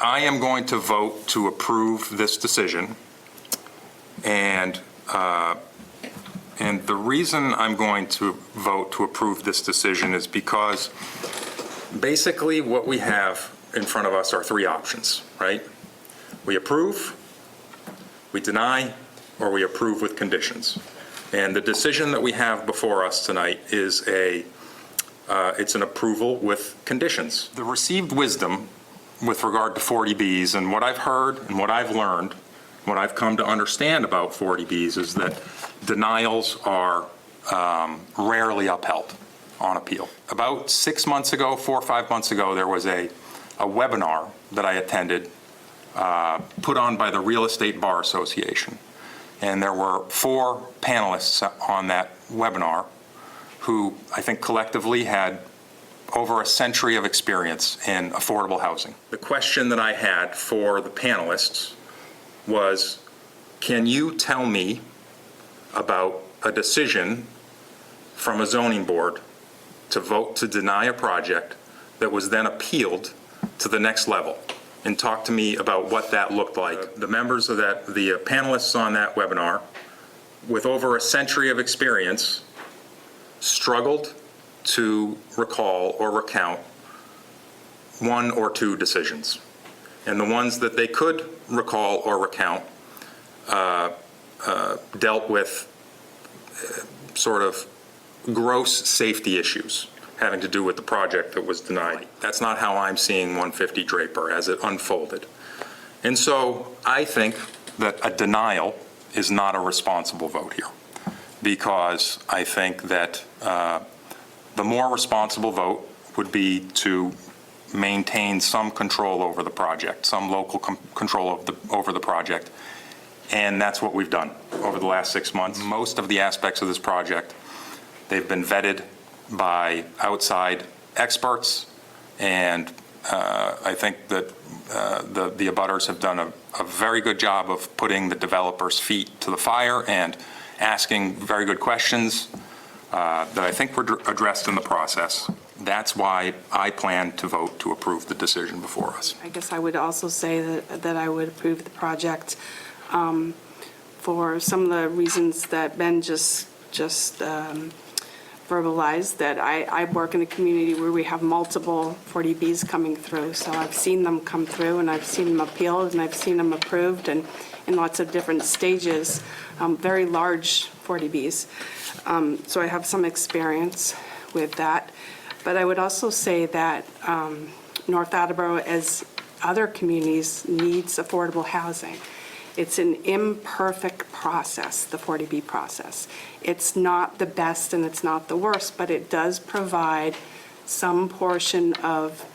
I am going to vote to approve this decision, and the reason I'm going to vote to approve this decision is because basically what we have in front of us are three options, right? We approve, we deny, or we approve with conditions. And the decision that we have before us tonight is it's an approval with conditions. The received wisdom with regard to 40Bs and what I've heard and what I've learned, what I've come to understand about 40Bs is that denials are rarely upheld on appeal. About 6 months ago, 4 or 5 months ago, there was a webinar that I attended put on by the Real Estate Bar Association. And there were 4 panelists on that webinar who I think collectively had over a century of experience in affordable housing. The question that I had for the panelists was, can you tell me about a decision from a zoning board to vote to deny a project that was then appealed to the next level? And talk to me about what that looked like. The members of the panelists on that webinar, with over a century of experience, struggled to recall or recount 1 or 2 decisions. And the ones that they could recall or recount dealt with sort of gross safety issues having to do with the project that was denied. That's not how I'm seeing 150 Draper as it unfolded. And so I think that a denial is not a responsible vote here, because I think that the more responsible vote would be to maintain some control over the project, some local control over the project, and that's what we've done over the last 6 months. Most of the aspects of this project, they've been vetted by outside experts, and I think that the abutters have done a very good job of putting the developer's feet to the fire and asking very good questions that I think were addressed in the process. That's why I plan to vote to approve the decision before us. I guess I would also say that I would approve the project for some of the reasons that Ben just verbalized, that I work in a community where we have multiple 40Bs coming through. So I've seen them come through, and I've seen them appealed, and I've seen them approved, and in lots of different stages, very large 40Bs. So I have some experience with that. But I would also say that North Attleboro, as other communities, needs affordable housing. It's an imperfect process, the 40B process. It's not the best and it's not the worst, but it does provide some portion of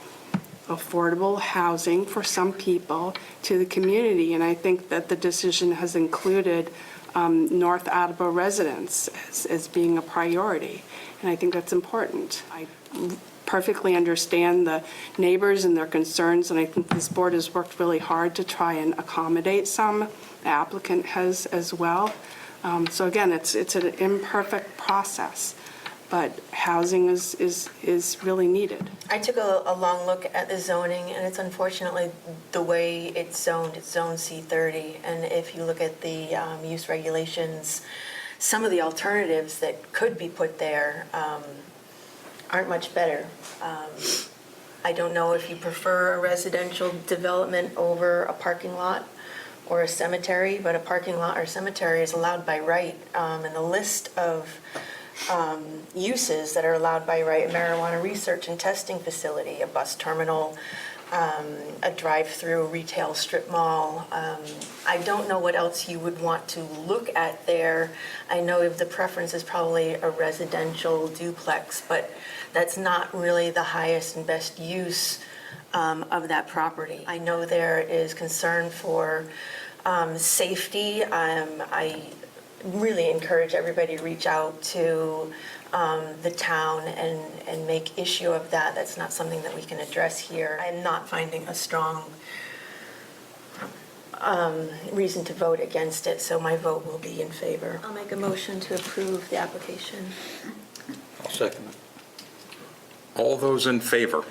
affordable housing for some people to the community. And I think that the decision has included North Attleboro residents as being a priority. And I think that's important. I perfectly understand the neighbors and their concerns, and I think this board has worked really hard to try and accommodate some. The applicant has as well. So again, it's an imperfect process, but housing is really needed. I took a long look at the zoning, and it's unfortunately the way it's zoned. It's zone C30, and if you look at the use regulations, some of the alternatives that could be put there aren't much better. I don't know if you prefer a residential development over a parking lot or a cemetery, but a parking lot or cemetery is allowed by right. And the list of uses that are allowed by right: a marijuana research and testing facility, a bus terminal, a drive-through retail strip mall. I don't know what else you would want to look at there. I know if the preference is probably a residential duplex, but that's not really the highest and best use of that property. I know there is concern for safety. I really encourage everybody to reach out to the town and make issue of that. That's not something that we can address here. I'm not finding a strong reason to vote against it, so my vote will be in favor. I'll make a motion to approve the application. I'll second it. All those in favor?